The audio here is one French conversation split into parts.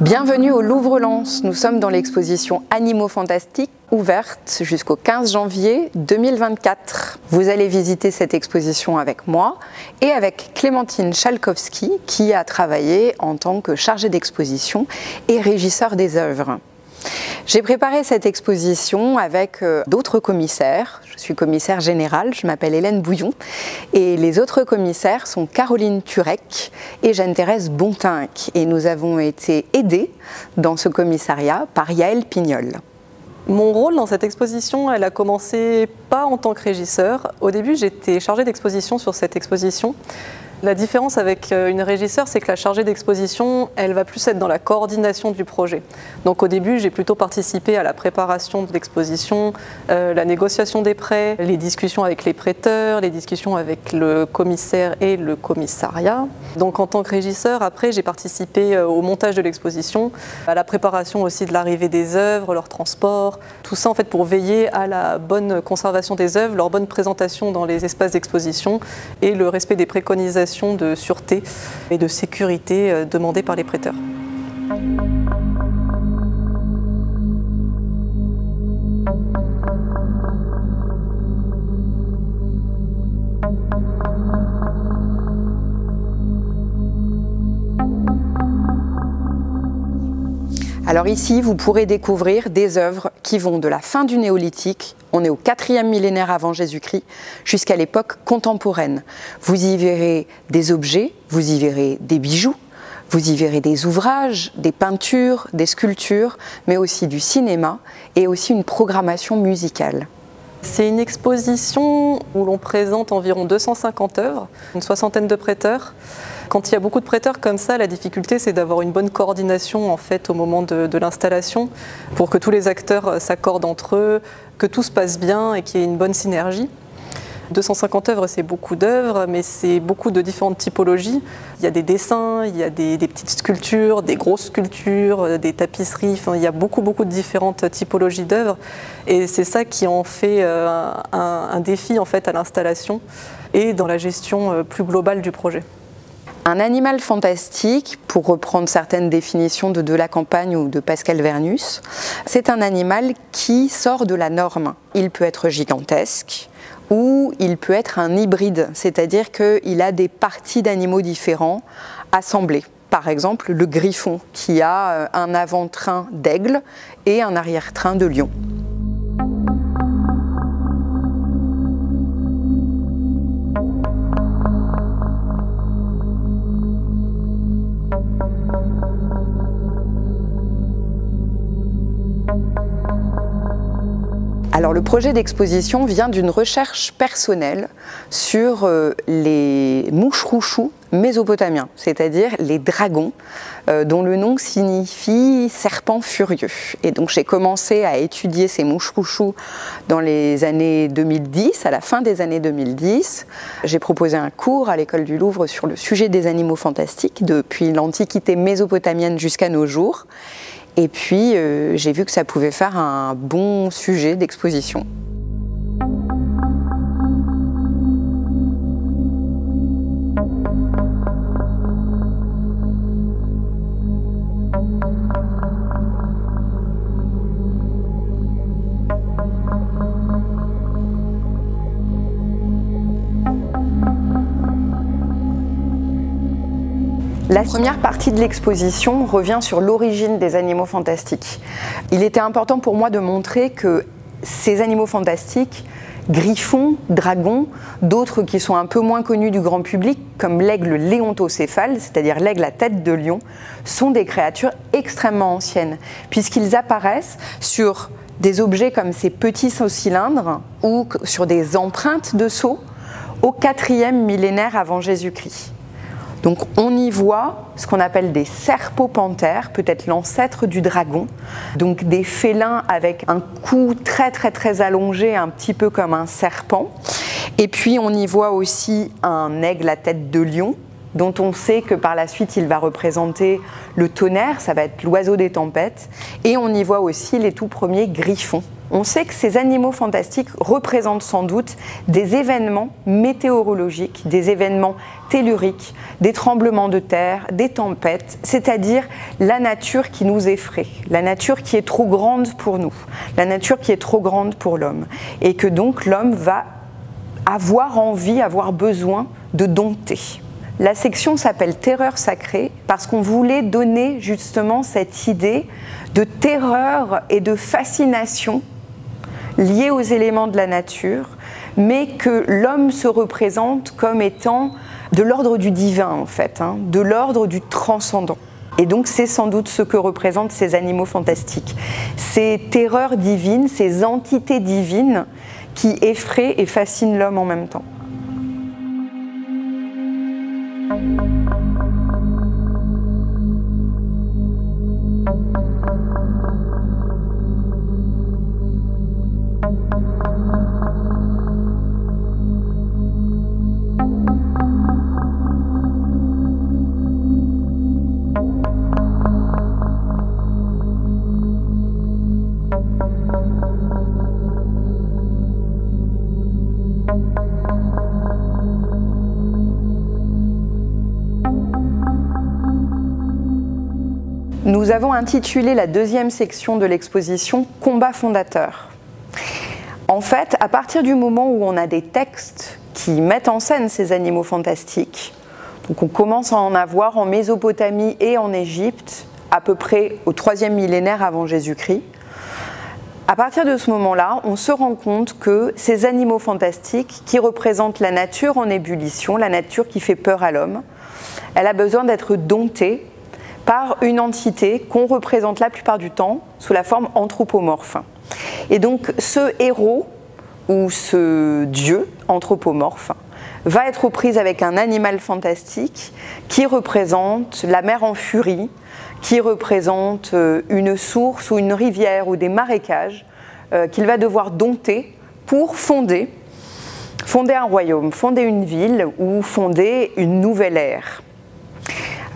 Bienvenue au Louvre-Lens. Nous sommes dans l'exposition Animaux Fantastiques, ouverte jusqu'au 15 janvier 2024. Vous allez visiter cette exposition avec moi et avec Clémentine Chalkowski, qui a travaillé en tant que chargée d'exposition et régisseur des œuvres. J'ai préparé cette exposition avec d'autres commissaires. Je suis commissaire générale, je m'appelle Hélène Bouillon. Et les autres commissaires sont Caroline Turek et Jeanne-Thérèse Bontinck. Et nous avons été aidés dans ce commissariat par Yaël Pignol. Mon rôle dans cette exposition, elle a commencé pas en tant que régisseur. Au début, j'étais chargée d'exposition sur cette exposition. La différence avec une régisseur, c'est que la chargée d'exposition, elle va plus être dans la coordination du projet. Donc au début, j'ai plutôt participé à la préparation de l'exposition, la négociation des prêts, les discussions avec les prêteurs, les discussions avec le commissaire et le commissariat. Donc en tant que régisseur, après, j'ai participé au montage de l'exposition, à la préparation aussi de l'arrivée des œuvres, leur transport, tout ça en fait pour veiller à la bonne conservation des œuvres, leur bonne présentation dans les espaces d'exposition et le respect des préconisations de sûreté et de sécurité demandées par les prêteurs. Alors ici, vous pourrez découvrir des œuvres qui vont de la fin du néolithique, on est au 4e millénaire avant Jésus-Christ, jusqu'à l'époque contemporaine. Vous y verrez des objets, vous y verrez des bijoux, vous y verrez des ouvrages, des peintures, des sculptures, mais aussi du cinéma et aussi une programmation musicale. C'est une exposition où l'on présente environ 250 œuvres, une soixantaine de prêteurs. Quand il y a beaucoup de prêteurs comme ça, la difficulté c'est d'avoir une bonne coordination en fait au moment de l'installation pour que tous les acteurs s'accordent entre eux, que tout se passe bien et qu'il y ait une bonne synergie. 250 œuvres, c'est beaucoup d'œuvres, mais c'est beaucoup de différentes typologies. Il y a des dessins, il y a des petites sculptures, des grosses sculptures, des tapisseries, enfin, il y a beaucoup de différentes typologies d'œuvres. Et c'est ça qui en fait un défi en fait, à l'installation et dans la gestion plus globale du projet. Un animal fantastique, pour reprendre certaines définitions de Delacampagne ou de Pascal Vernus, c'est un animal qui sort de la norme. Il peut être gigantesque ou il peut être un hybride, c'est-à-dire qu'il a des parties d'animaux différents assemblées. Par exemple, le griffon qui a un avant-train d'aigle et un arrière-train de lion. Alors le projet d'exposition vient d'une recherche personnelle sur les mouches-rouchous mésopotamiens, c'est-à-dire les dragons, dont le nom signifie serpent furieux. Et donc j'ai commencé à étudier ces mouches-rouchous dans les années 2010, à la fin des années 2010. J'ai proposé un cours à l'école du Louvre sur le sujet des animaux fantastiques, depuis l'Antiquité mésopotamienne jusqu'à nos jours. Et puis, j'ai vu que ça pouvait faire un bon sujet d'exposition. La première partie de l'exposition revient sur l'origine des animaux fantastiques. Il était important pour moi de montrer que ces animaux fantastiques, griffons, dragons, d'autres qui sont un peu moins connus du grand public, comme l'aigle léontocéphale, c'est-à-dire l'aigle à tête de lion, sont des créatures extrêmement anciennes, puisqu'ils apparaissent sur des objets comme ces petits seaux cylindres ou sur des empreintes de seaux au 4e millénaire avant Jésus-Christ. Donc on y voit ce qu'on appelle des serpopanthères, peut-être l'ancêtre du dragon, donc des félins avec un cou très allongé, un petit peu comme un serpent. Et puis on y voit aussi un aigle à tête de lion, dont on sait que par la suite il va représenter le tonnerre, ça va être l'oiseau des tempêtes, et on y voit aussi les tout premiers griffons. On sait que ces animaux fantastiques représentent sans doute des événements météorologiques, des événements telluriques, des tremblements de terre, des tempêtes, c'est-à-dire la nature qui nous effraie, la nature qui est trop grande pour nous, la nature qui est trop grande pour l'homme, et que donc l'homme va avoir envie, avoir besoin de dompter. La section s'appelle Terreur sacrée parce qu'on voulait donner justement cette idée de terreur et de fascination liés aux éléments de la nature, mais que l'homme se représente comme étant de l'ordre du divin en fait, de l'ordre du transcendant. Et donc c'est sans doute ce que représentent ces animaux fantastiques, ces terreurs divines, ces entités divines qui effraient et fascinent l'homme en même temps. Nous avons intitulé la deuxième section de l'exposition « Combat fondateur ». En fait, à partir du moment où on a des textes qui mettent en scène ces animaux fantastiques, donc on commence à en avoir en Mésopotamie et en Égypte, à peu près au 3e millénaire avant Jésus-Christ, à partir de ce moment-là, on se rend compte que ces animaux fantastiques qui représentent la nature en ébullition, la nature qui fait peur à l'homme, elle a besoin d'être domptée par une entité qu'on représente la plupart du temps sous la forme anthropomorphe. Et donc ce héros ou ce dieu anthropomorphe va être aux prises avec un animal fantastique qui représente la mer en furie, qui représente une source ou une rivière ou des marécages qu'il va devoir dompter pour fonder un royaume, fonder une ville ou fonder une nouvelle ère.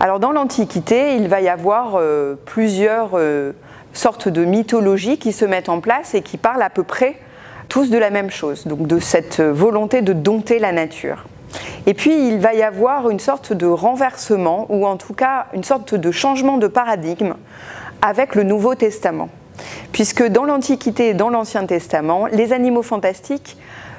Alors dans l'Antiquité, il va y avoir plusieurs sortes de mythologies qui se mettent en place et qui parlent à peu près tous de la même chose, donc de cette volonté de dompter la nature. Et puis il va y avoir une sorte de renversement, ou en tout cas une sorte de changement de paradigme avec le Nouveau Testament. Puisque dans l'Antiquité et dans l'Ancien Testament, les animaux fantastiques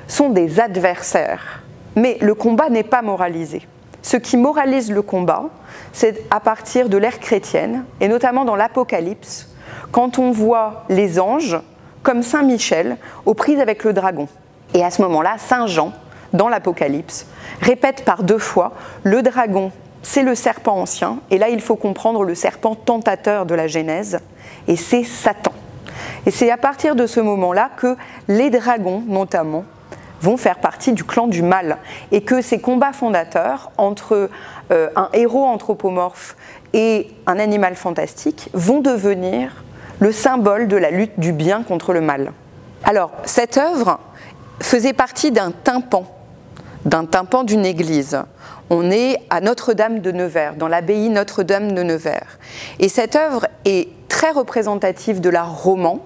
sont des adversaires. Mais le combat n'est pas moralisé. Ce qui moralise le combat, c'est à partir de l'ère chrétienne, et notamment dans l'Apocalypse, quand on voit les anges, comme Saint Michel, aux prises avec le dragon. Et à ce moment-là, Saint Jean, dans l'Apocalypse, répète par 2 fois, le dragon, c'est le serpent ancien, et là il faut comprendre le serpent tentateur de la Genèse, et c'est Satan. Et c'est à partir de ce moment-là que les dragons, notamment, vont faire partie du clan du mal, et que ces combats fondateurs entre un héros anthropomorphe et un animal fantastique vont devenir le symbole de la lutte du bien contre le mal. Alors, cette œuvre faisait partie d'un tympan d'une église. On est à Notre-Dame de Nevers, dans l'abbaye Notre-Dame de Nevers. Et cette œuvre est très représentative de l'art roman,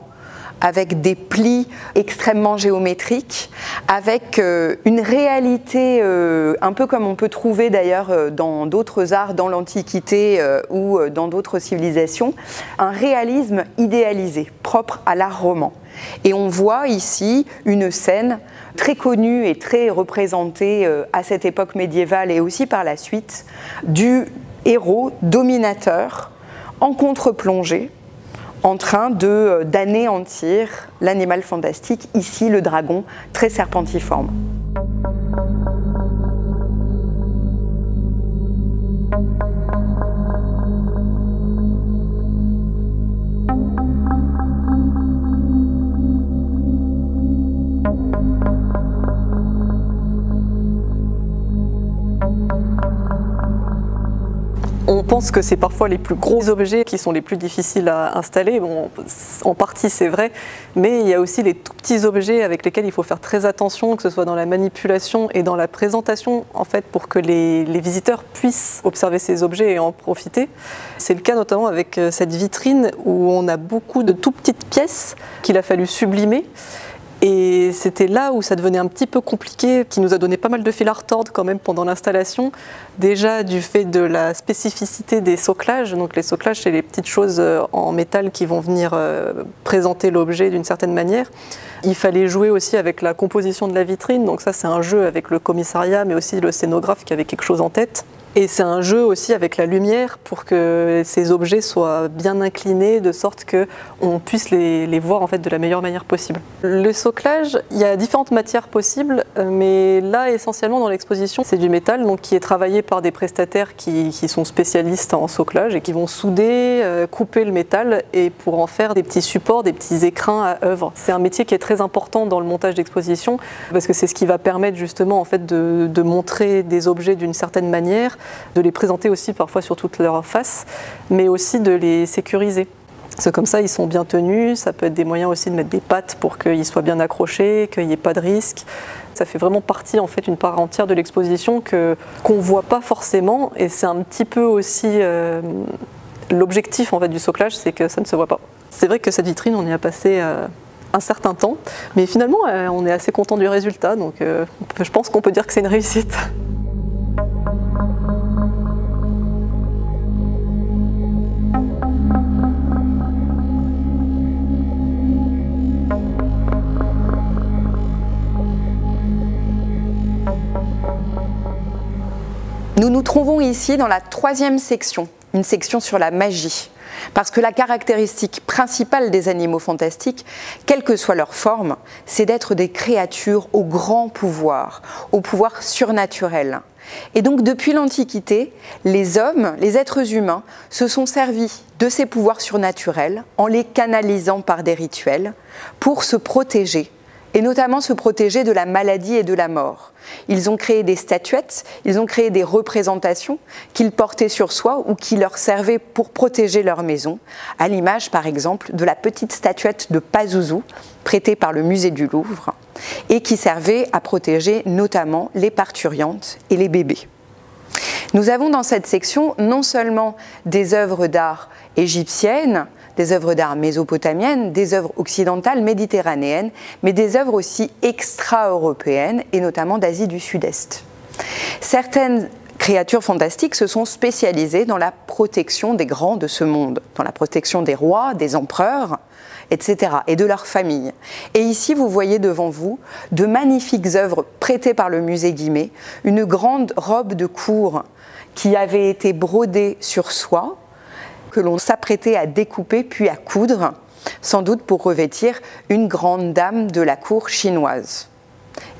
avec des plis extrêmement géométriques, avec une réalité un peu comme on peut trouver d'ailleurs dans d'autres arts, dans l'Antiquité ou dans d'autres civilisations, un réalisme idéalisé, propre à l'art roman. Et on voit ici une scène très connue et très représentée à cette époque médiévale et aussi par la suite, du héros dominateur en contre-plongée, en train d'anéantir l'animal fantastique, ici le dragon, très serpentiforme. On pense que c'est parfois les plus gros objets qui sont les plus difficiles à installer. Bon, en partie c'est vrai, mais il y a aussi les tout petits objets avec lesquels il faut faire très attention, que ce soit dans la manipulation et dans la présentation, en fait, pour que les visiteurs puissent observer ces objets et en profiter. C'est le cas notamment avec cette vitrine où on a beaucoup de tout petites pièces qu'il a fallu sublimer. Et c'était là où ça devenait un petit peu compliqué, qui nous a donné pas mal de fil à retordre quand même pendant l'installation. Déjà du fait de la spécificité des soclages. Donc les soclages, c'est les petites choses en métal qui vont venir présenter l'objet d'une certaine manière. Il fallait jouer aussi avec la composition de la vitrine. Donc ça, c'est un jeu avec le commissariat, mais aussi le scénographe qui avait quelque chose en tête. Et c'est un jeu aussi avec la lumière pour que ces objets soient bien inclinés de sorte qu'on puisse les voir en fait de la meilleure manière possible. Le soclage, il y a différentes matières possibles, mais là essentiellement dans l'exposition c'est du métal donc qui est travaillé par des prestataires qui sont spécialistes en soclage et qui vont souder, couper le métal et pour en faire des petits supports, des petits écrins à œuvre. C'est un métier qui est très important dans le montage d'exposition parce que c'est ce qui va permettre justement en fait de montrer des objets d'une certaine manière, de les présenter aussi parfois sur toute leur face, mais aussi de les sécuriser. Parce que comme ça, ils sont bien tenus, ça peut être des moyens aussi de mettre des pattes pour qu'ils soient bien accrochés, qu'il n'y ait pas de risque. Ça fait vraiment partie, en fait, une part entière de l'exposition qu'on ne voit pas forcément, et c'est un petit peu aussi l'objectif en fait, du soclage, c'est que ça ne se voit pas. C'est vrai que cette vitrine, on y a passé un certain temps, mais finalement, on est assez content du résultat, donc je pense qu'on peut dire que c'est une réussite. Nous nous trouvons ici dans la troisième section, une section sur la magie. Parce que la caractéristique principale des animaux fantastiques, quelle que soit leur forme, c'est d'être des créatures au grand pouvoir, au pouvoir surnaturel. Et donc depuis l'Antiquité, les hommes, les êtres humains, se sont servis de ces pouvoirs surnaturels en les canalisant par des rituels pour se protéger, et notamment se protéger de la maladie et de la mort. Ils ont créé des statuettes, ils ont créé des représentations qu'ils portaient sur soi ou qui leur servaient pour protéger leur maison, à l'image par exemple de la petite statuette de Pazuzu, prêtée par le musée du Louvre, et qui servait à protéger notamment les parturientes et les bébés. Nous avons dans cette section non seulement des œuvres d'art égyptiennes, des œuvres d'art mésopotamiennes, des œuvres occidentales, méditerranéennes, mais des œuvres aussi extra-européennes et notamment d'Asie du Sud-Est. Certaines créatures fantastiques se sont spécialisées dans la protection des grands de ce monde, dans la protection des rois, des empereurs, etc., et de leurs familles. Et ici, vous voyez devant vous de magnifiques œuvres prêtées par le musée Guimet, une grande robe de cour qui avait été brodée sur soie, que l'on s'apprêtait à découper puis à coudre, sans doute pour revêtir une grande dame de la cour chinoise.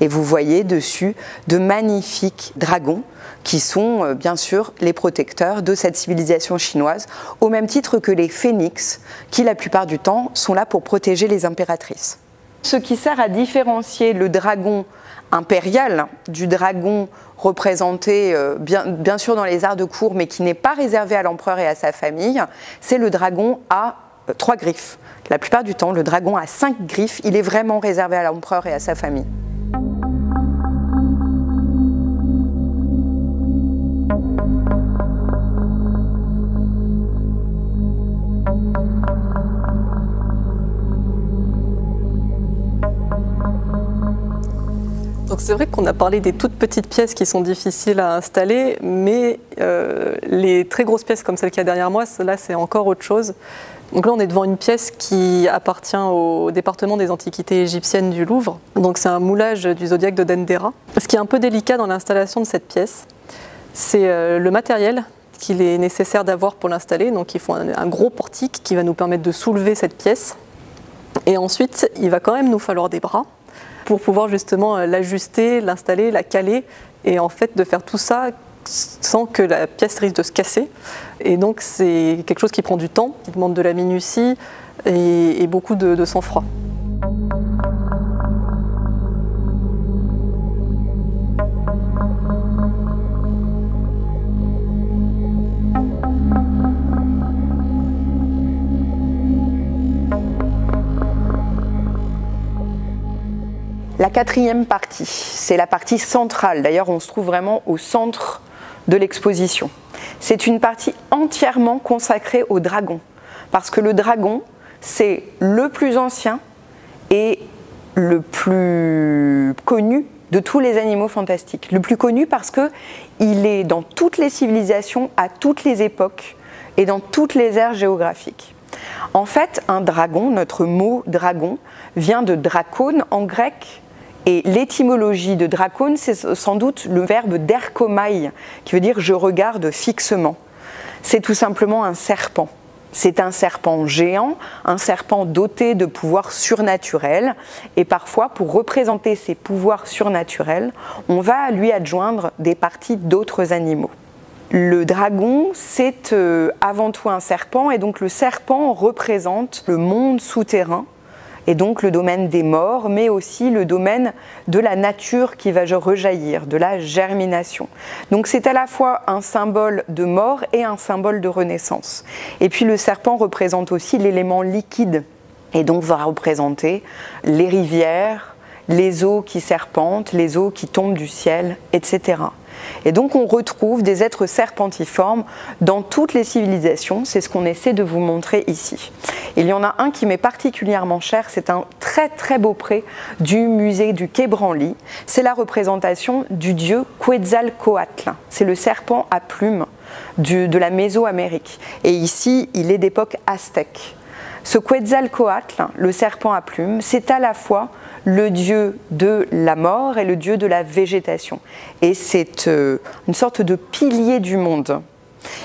Et vous voyez dessus de magnifiques dragons qui sont bien sûr les protecteurs de cette civilisation chinoise, au même titre que les phénix, qui la plupart du temps sont là pour protéger les impératrices. Ce qui sert à différencier le dragon impérial du dragon représenté bien sûr dans les arts de cour, mais qui n'est pas réservé à l'empereur et à sa famille, c'est le dragon à 3 griffes. La plupart du temps, le dragon à 5 griffes, il est vraiment réservé à l'empereur et à sa famille. Donc c'est vrai qu'on a parlé des toutes petites pièces qui sont difficiles à installer, mais les très grosses pièces comme celle qu'il y a derrière moi, là c'est encore autre chose. Donc là on est devant une pièce qui appartient au département des antiquités égyptiennes du Louvre. Donc c'est un moulage du zodiaque de Dendera. Ce qui est un peu délicat dans l'installation de cette pièce, c'est le matériel qu'il est nécessaire d'avoir pour l'installer. Donc il faut un gros portique qui va nous permettre de soulever cette pièce. Et ensuite il va quand même nous falloir des bras pour pouvoir justement l'ajuster, l'installer, la caler, et en fait de faire tout ça sans que la pièce risque de se casser. Et donc c'est quelque chose qui prend du temps, qui demande de la minutie et beaucoup de sang-froid. La quatrième partie, c'est la partie centrale. D'ailleurs, on se trouve vraiment au centre de l'exposition. C'est une partie entièrement consacrée au dragon. Parce que le dragon, c'est le plus ancien et le plus connu de tous les animaux fantastiques. Le plus connu parce qu'il est dans toutes les civilisations, à toutes les époques et dans toutes les aires géographiques. En fait, un dragon, notre mot dragon, vient de drakon en grec. Et l'étymologie de drakon, c'est sans doute le verbe derkomai, qui veut dire « je regarde fixement ». C'est tout simplement un serpent. C'est un serpent géant, un serpent doté de pouvoirs surnaturels. Et parfois, pour représenter ces pouvoirs surnaturels, on va lui adjoindre des parties d'autres animaux. Le dragon, c'est avant tout un serpent, et donc le serpent représente le monde souterrain, et donc le domaine des morts, mais aussi le domaine de la nature qui va rejaillir, de la germination. Donc c'est à la fois un symbole de mort et un symbole de renaissance. Et puis le serpent représente aussi l'élément liquide, et donc va représenter les rivières, les eaux qui serpentent, les eaux qui tombent du ciel, etc. Et donc on retrouve des êtres serpentiformes dans toutes les civilisations, c'est ce qu'on essaie de vous montrer ici. Il y en a un qui m'est particulièrement cher, c'est un très très beau pré du musée du Quai Branly. C'est la représentation du dieu Quetzalcoatl, c'est le serpent à plumes de la Mésoamérique. Et ici, il est d'époque aztèque. Ce Quetzalcoatl, le serpent à plumes, c'est à la fois le dieu de la mort et le dieu de la végétation. Et c'est une sorte de pilier du monde.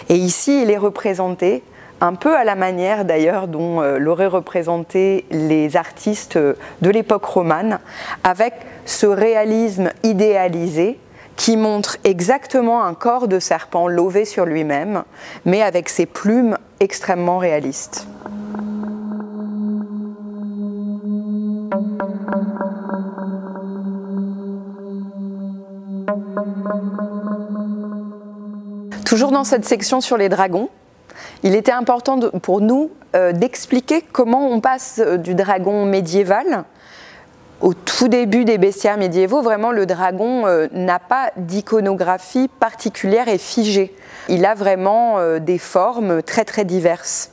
Et ici, il est représenté un peu à la manière d'ailleurs dont l'auraient représenté les artistes de l'époque romane, avec ce réalisme idéalisé qui montre exactement un corps de serpent lové sur lui-même, mais avec ses plumes extrêmement réalistes. Toujours dans cette section sur les dragons, il était important pour nous d'expliquer comment on passe du dragon médiéval. Au tout début des bestiaires médiévaux, vraiment le dragon n'a pas d'iconographie particulière et figée. Il a vraiment des formes très très diverses.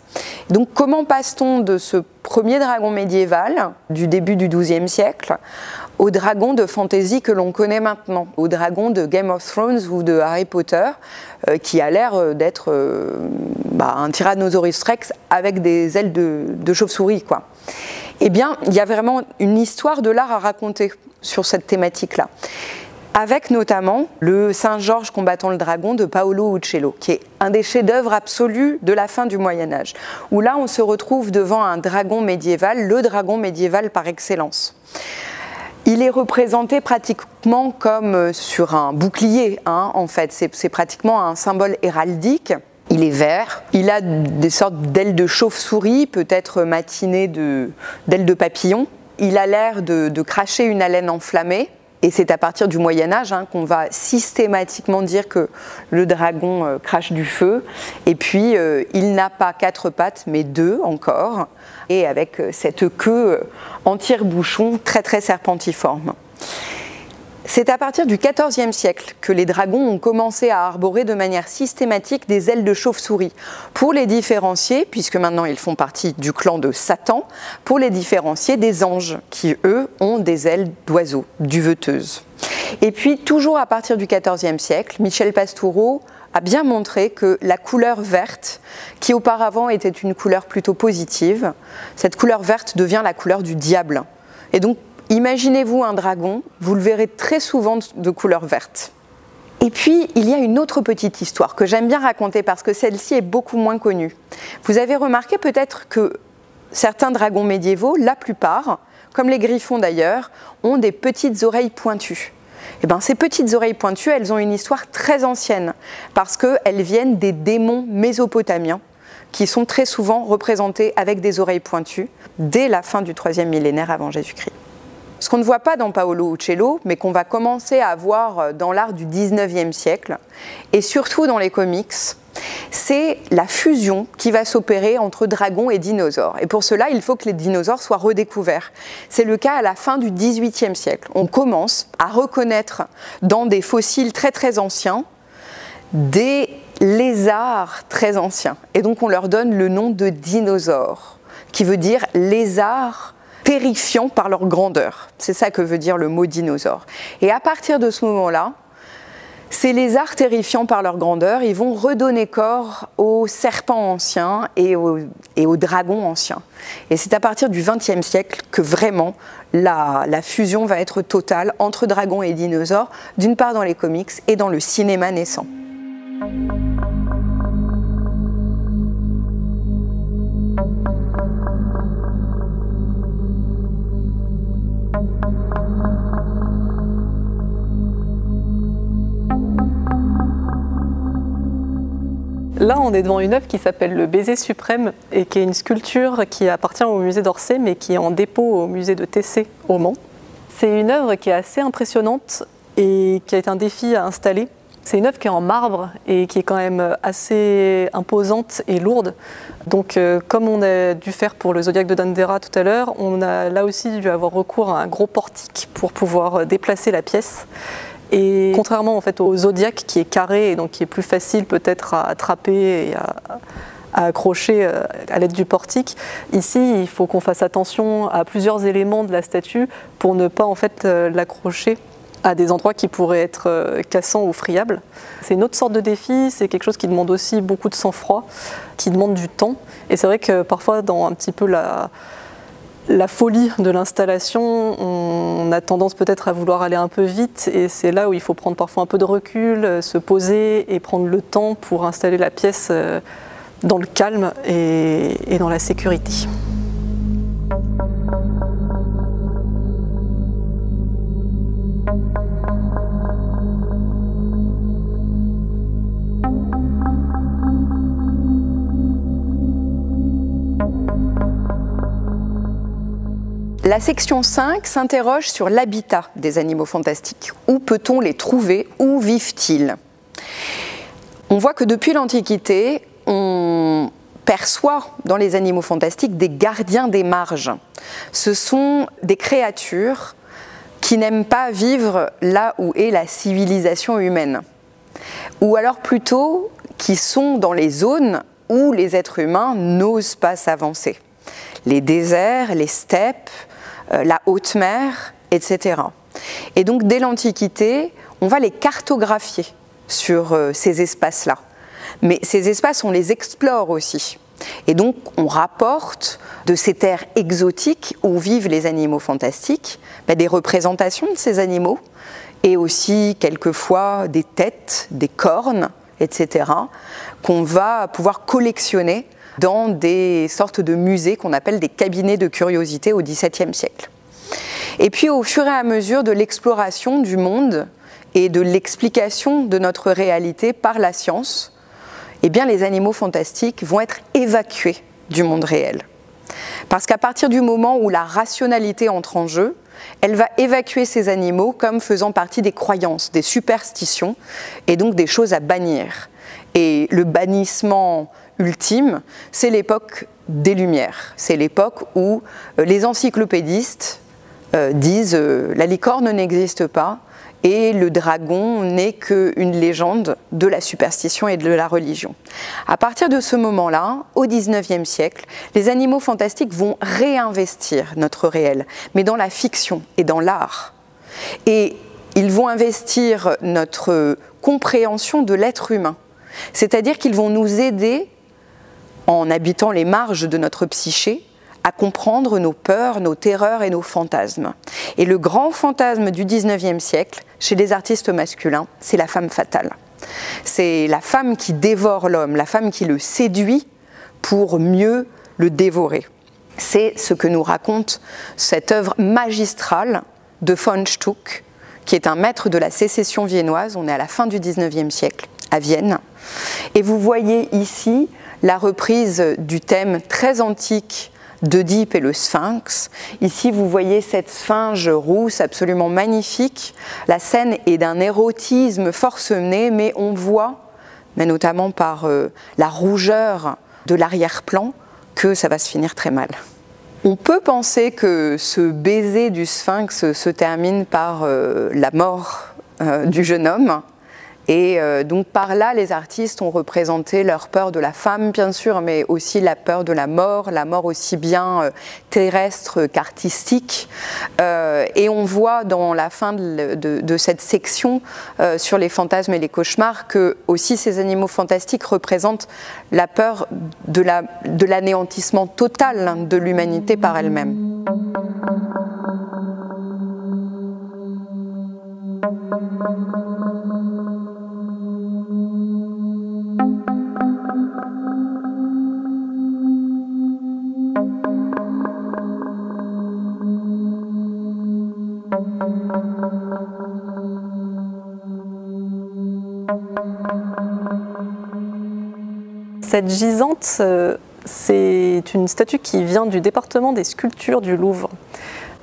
Donc comment passe-t-on de ce premier dragon médiéval du début du XIIe siècle au dragon de fantasy que l'on connaît maintenant, au dragon de Game of Thrones ou de Harry Potter, qui a l'air d'être un Tyrannosaurus Rex avec des ailes de chauve-souris, quoi. Eh bien, il y a vraiment une histoire de l'art à raconter sur cette thématique-là, avec notamment le Saint-Georges combattant le dragon de Paolo Uccello, qui est un des chefs-d'œuvre absolus de la fin du Moyen-Âge, où là on se retrouve devant un dragon médiéval, le dragon médiéval par excellence. Il est représenté pratiquement comme sur un bouclier, en fait, c'est pratiquement un symbole héraldique. Il est vert, il a des sortes d'ailes de chauve-souris, peut-être matinées d'ailes de papillon. Il a l'air de cracher une haleine enflammée. Et c'est à partir du Moyen-Âge qu'on va systématiquement dire que le dragon crache du feu. Et puis, il n'a pas 4 pattes, mais 2 encore. Et avec cette queue en tire-bouchon très très serpentiforme. C'est à partir du XIVe siècle que les dragons ont commencé à arborer de manière systématique des ailes de chauve-souris, pour les différencier, puisque maintenant ils font partie du clan de Satan, pour les différencier des anges, qui eux ont des ailes d'oiseaux, duveteuses. Et puis toujours à partir du XIVe siècle, Michel Pastoureau a bien montré que la couleur verte, qui auparavant était une couleur plutôt positive, cette couleur verte devient la couleur du diable. Et donc, imaginez-vous un dragon, vous le verrez très souvent de couleur verte. Et puis, il y a une autre petite histoire que j'aime bien raconter parce que celle-ci est beaucoup moins connue. Vous avez remarqué peut-être que certains dragons médiévaux, la plupart, comme les griffons d'ailleurs, ont des petites oreilles pointues. Et bien, ces petites oreilles pointues, elles ont une histoire très ancienne parce qu'elles viennent des démons mésopotamiens qui sont très souvent représentés avec des oreilles pointues dès la fin du 3e millénaire avant Jésus-Christ. Ce qu'on ne voit pas dans Paolo Uccello, mais qu'on va commencer à voir dans l'art du 19e siècle, et surtout dans les comics, c'est la fusion qui va s'opérer entre dragons et dinosaures. Et pour cela, il faut que les dinosaures soient redécouverts. C'est le cas à la fin du XVIIIe siècle. On commence à reconnaître dans des fossiles très très anciens des lézards très anciens. Et donc on leur donne le nom de dinosaures, qui veut dire lézards terrifiants par leur grandeur. C'est ça que veut dire le mot dinosaure. Et à partir de ce moment-là, ces lézards terrifiants par leur grandeur, ils vont redonner corps aux serpents anciens et aux dragons anciens. Et c'est à partir du XXe siècle que vraiment la fusion va être totale entre dragons et dinosaures, d'une part dans les comics et dans le cinéma naissant. Là, on est devant une œuvre qui s'appelle Le Baiser suprême et qui est une sculpture qui appartient au musée d'Orsay mais qui est en dépôt au musée de Tessé au Mans. C'est une œuvre qui est assez impressionnante et qui a été un défi à installer. C'est une œuvre qui est en marbre et qui est quand même assez imposante et lourde. Donc comme on a dû faire pour le Zodiaque de Dendera tout à l'heure, on a là aussi dû avoir recours à un gros portique pour pouvoir déplacer la pièce. Et contrairement en fait au Zodiaque qui est carré et donc qui est plus facile peut-être à attraper et à accrocher à l'aide du portique, ici il faut qu'on fasse attention à plusieurs éléments de la statue pour ne pas en fait l'accrocher à des endroits qui pourraient être cassants ou friables. C'est une autre sorte de défi, c'est quelque chose qui demande aussi beaucoup de sang-froid, qui demande du temps. Et c'est vrai que parfois dans un petit peu la folie de l'installation, on a tendance peut-être à vouloir aller un peu vite et c'est là où il faut prendre parfois un peu de recul, se poser et prendre le temps pour installer la pièce dans le calme et dans la sécurité. La section 5 s'interroge sur l'habitat des animaux fantastiques. Où peut-on les trouver? Où vivent-ils? On voit que depuis l'Antiquité, on perçoit dans les animaux fantastiques des gardiens des marges. Ce sont des créatures qui n'aiment pas vivre là où est la civilisation humaine. Ou alors plutôt qui sont dans les zones où les êtres humains n'osent pas s'avancer. Les déserts, les steppes, la haute mer, etc. Et donc dès l'Antiquité, on va les cartographier sur ces espaces-là. Mais ces espaces, on les explore aussi. Et donc on rapporte de ces terres exotiques où vivent les animaux fantastiques des représentations de ces animaux et aussi quelquefois des têtes, des cornes, etc. qu'on va pouvoir collectionner dans des sortes de musées qu'on appelle des cabinets de curiosité au XVIIe siècle. Et puis au fur et à mesure de l'exploration du monde et de l'explication de notre réalité par la science, eh bien les animaux fantastiques vont être évacués du monde réel. Parce qu'à partir du moment où la rationalité entre en jeu, elle va évacuer ces animaux comme faisant partie des croyances, des superstitions et donc des choses à bannir. Et le bannissement ultime, c'est l'époque des Lumières. C'est l'époque où les encyclopédistes disent la licorne n'existe pas et le dragon n'est qu'une légende de la superstition et de la religion. À partir de ce moment-là, au XIXe siècle, les animaux fantastiques vont réinvestir notre réel, mais dans la fiction et dans l'art. Et ils vont investir notre compréhension de l'être humain. C'est-à-dire qu'ils vont nous aider, en habitant les marges de notre psyché, à comprendre nos peurs, nos terreurs et nos fantasmes. Et le grand fantasme du XIXe siècle, chez les artistes masculins, c'est la femme fatale. C'est la femme qui dévore l'homme, la femme qui le séduit pour mieux le dévorer. C'est ce que nous raconte cette œuvre magistrale de von Stuck, qui est un maître de la sécession viennoise. On est à la fin du XIXe siècle, à Vienne. Et vous voyez ici la reprise du thème très antique d'Œdipe et le Sphinx. Ici, vous voyez cette sphinge rousse absolument magnifique. La scène est d'un érotisme forcené, mais on voit mais notamment par la rougeur de l'arrière-plan, que ça va se finir très mal. On peut penser que ce baiser du sphinx se termine par la mort du jeune homme. Et donc par là, les artistes ont représenté leur peur de la femme, bien sûr, mais aussi la peur de la mort aussi bien terrestre qu'artistique. Et on voit dans la fin de cette section sur les fantasmes et les cauchemars que aussi ces animaux fantastiques représentent la peur de l'anéantissement total de l'humanité par elle-même. Cette gisante, c'est une statue qui vient du département des sculptures du Louvre.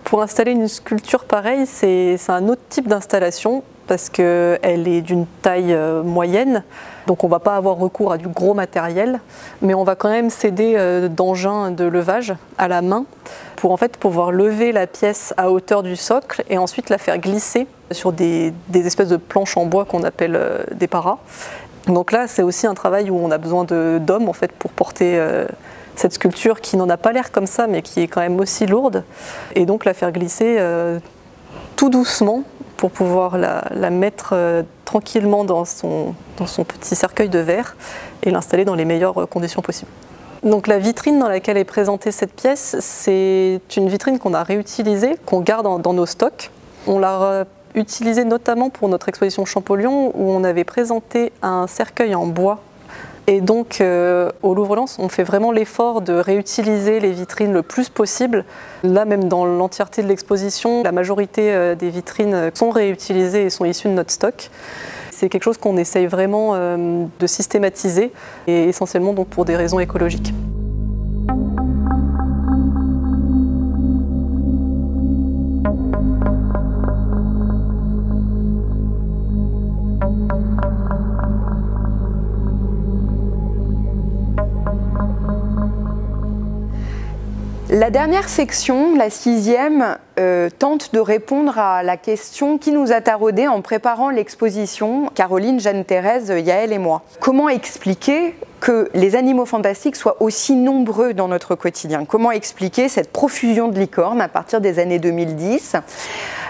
Pour installer une sculpture pareille, c'est un autre type d'installation parce qu'elle est d'une taille moyenne, donc on ne va pas avoir recours à du gros matériel, mais on va quand même s'aider d'engins de levage à la main pour en fait pouvoir lever la pièce à hauteur du socle et ensuite la faire glisser sur des espèces de planches en bois qu'on appelle des paras. Donc là, c'est aussi un travail où on a besoin d'hommes en fait, pour porter cette sculpture qui n'en a pas l'air comme ça, mais qui est quand même aussi lourde, et donc la faire glisser tout doucement pour pouvoir la mettre tranquillement dans son petit cercueil de verre et l'installer dans les meilleures conditions possibles. Donc la vitrine dans laquelle est présentée cette pièce, c'est une vitrine qu'on a réutilisée, qu'on garde dans nos stocks. On l'a utilisée notamment pour notre exposition Champollion où on avait présenté un cercueil en bois. Et donc au Louvre-Lens, on fait vraiment l'effort de réutiliser les vitrines le plus possible. Là, même dans l'entièreté de l'exposition, la majorité des vitrines sont réutilisées et sont issues de notre stock. C'est quelque chose qu'on essaye vraiment de systématiser, et essentiellement donc pour des raisons écologiques. La dernière section, la 6e, tente de répondre à la question qui nous a taraudé en préparant l'exposition, Caroline, Jeanne-Thérèse, Yaël et moi. Comment expliquer que les animaux fantastiques soient aussi nombreux dans notre quotidien? Comment expliquer cette profusion de licornes à partir des années 2010?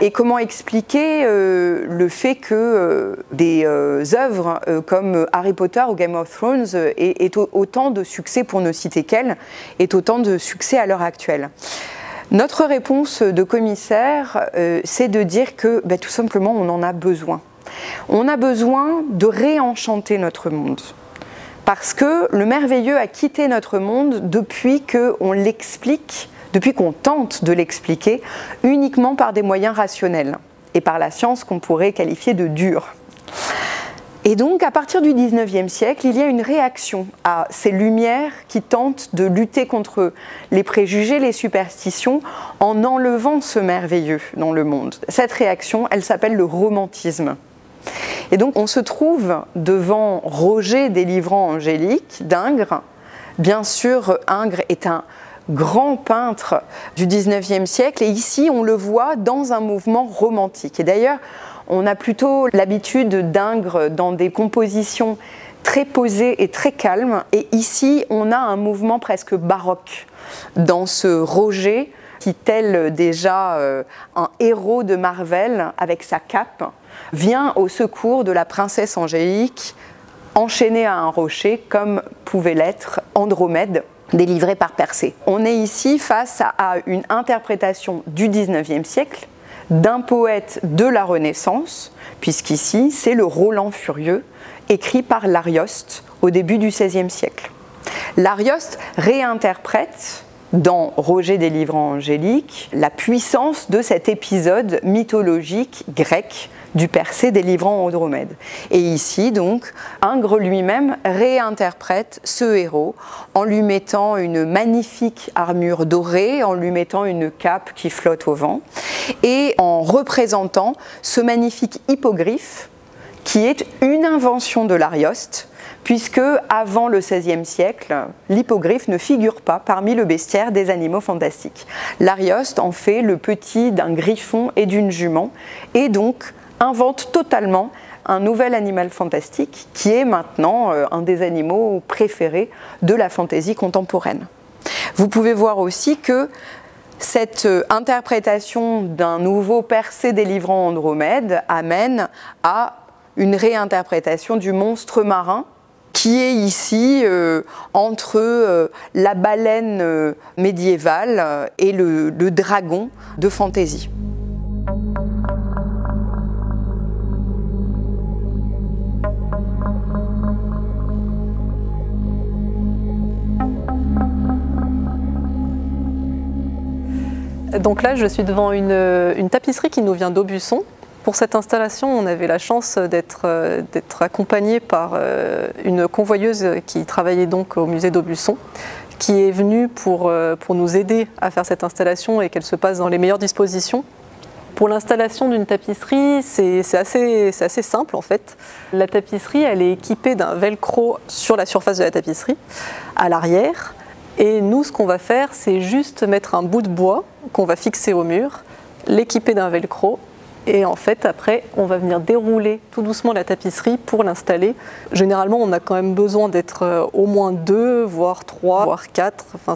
Et comment expliquer le fait que des œuvres comme Harry Potter ou Game of Thrones aient autant de succès, pour ne citer qu'elles, aient autant de succès à l'heure actuelle? Notre réponse de commissaire, c'est de dire que tout simplement on en a besoin. On a besoin de réenchanter notre monde. Parce que le merveilleux a quitté notre monde depuis qu'on l'explique, depuis qu'on tente de l'expliquer uniquement par des moyens rationnels et par la science qu'on pourrait qualifier de dure. Et donc, à partir du 19e siècle, il y a une réaction à ces lumières qui tentent de lutter contre les préjugés, les superstitions, en enlevant ce merveilleux dans le monde. Cette réaction, elle s'appelle le romantisme. Et donc, on se trouve devant Roger délivrant Angélique d'Ingres. Bien sûr, Ingres est un grand peintre du 19e siècle, et ici, on le voit dans un mouvement romantique. Et d'ailleurs, on a plutôt l'habitude d'Ingres dans des compositions très posées et très calmes. Et ici, on a un mouvement presque baroque dans ce Roger qui, tel déjà un héros de Marvel avec sa cape, vient au secours de la princesse Angélique, enchaînée à un rocher comme pouvait l'être Andromède, délivrée par Persée. On est ici face à une interprétation du 19e siècle, d'un poète de la Renaissance, puisqu'ici c'est le Roland Furieux, écrit par l'Arioste au début du XVIe siècle. L'Arioste réinterprète dans Roger délivrant Angélique la puissance de cet épisode mythologique grec du Persée délivrant Andromède. Et ici, donc, Ingres lui-même réinterprète ce héros en lui mettant une magnifique armure dorée, en lui mettant une cape qui flotte au vent, et en représentant ce magnifique hippogriffe qui est une invention de l'Arioste, puisque avant le XVIe siècle, l'hippogriffe ne figure pas parmi le bestiaire des animaux fantastiques. L'Arioste en fait le petit d'un griffon et d'une jument, et donc invente totalement un nouvel animal fantastique qui est maintenant un des animaux préférés de la fantaisie contemporaine. Vous pouvez voir aussi que cette interprétation d'un nouveau Persée délivrant Andromède amène à une réinterprétation du monstre marin qui est ici entre la baleine médiévale et le dragon de fantaisie. Donc là, je suis devant une tapisserie qui nous vient d'Aubusson. Pour cette installation, on avait la chance d'être accompagné par une convoyeuse qui travaillait donc au musée d'Aubusson, qui est venue pour nous aider à faire cette installation et qu'elle se passe dans les meilleures dispositions. Pour l'installation d'une tapisserie, c'est assez simple en fait. La tapisserie, elle est équipée d'un velcro sur la surface de la tapisserie, à l'arrière. Et nous, ce qu'on va faire, c'est juste mettre un bout de bois qu'on va fixer au mur, l'équiper d'un velcro, et en fait, après, on va venir dérouler tout doucement la tapisserie pour l'installer. Généralement, on a quand même besoin d'être au moins 2, voire 3, voire 4. Enfin,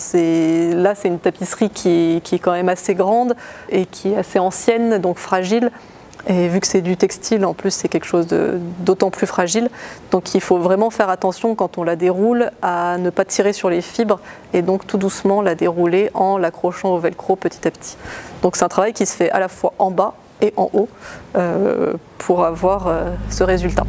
là, c'est une tapisserie qui est quand même assez grande et qui est assez ancienne, donc fragile. Et vu que c'est du textile, en plus, c'est quelque chose d'autant plus fragile. Donc il faut vraiment faire attention quand on la déroule à ne pas tirer sur les fibres et donc tout doucement la dérouler en l'accrochant au velcro petit à petit. Donc c'est un travail qui se fait à la fois en bas et en haut pour avoir ce résultat.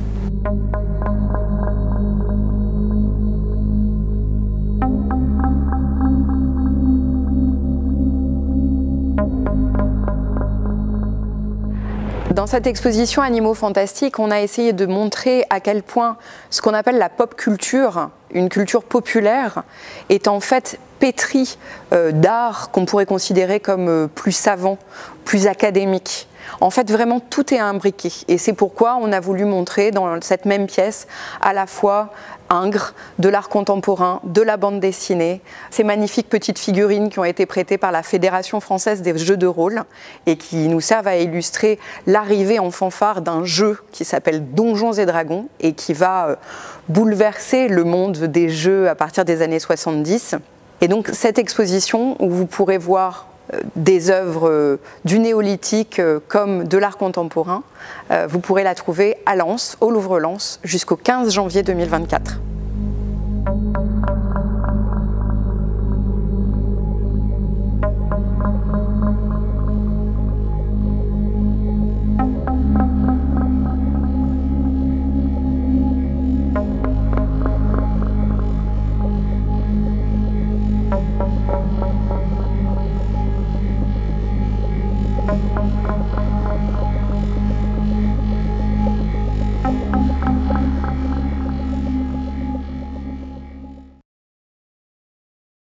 Dans cette exposition Animaux fantastiques, on a essayé de montrer à quel point ce qu'on appelle la pop culture, une culture populaire, est en fait pétrie d'art qu'on pourrait considérer comme plus savant, plus académique. En fait, vraiment, tout est imbriqué. Et c'est pourquoi on a voulu montrer dans cette même pièce à la fois Ingres, de l'art contemporain, de la bande dessinée, ces magnifiques petites figurines qui ont été prêtées par la Fédération française des jeux de rôle et qui nous servent à illustrer l'arrivée en fanfare d'un jeu qui s'appelle Donjons et Dragons et qui va bouleverser le monde des jeux à partir des années 70. Et donc cette exposition où vous pourrez voir des œuvres du néolithique comme de l'art contemporain, vous pourrez la trouver à Lens, au Louvre-Lens, jusqu'au 15 janvier 2024.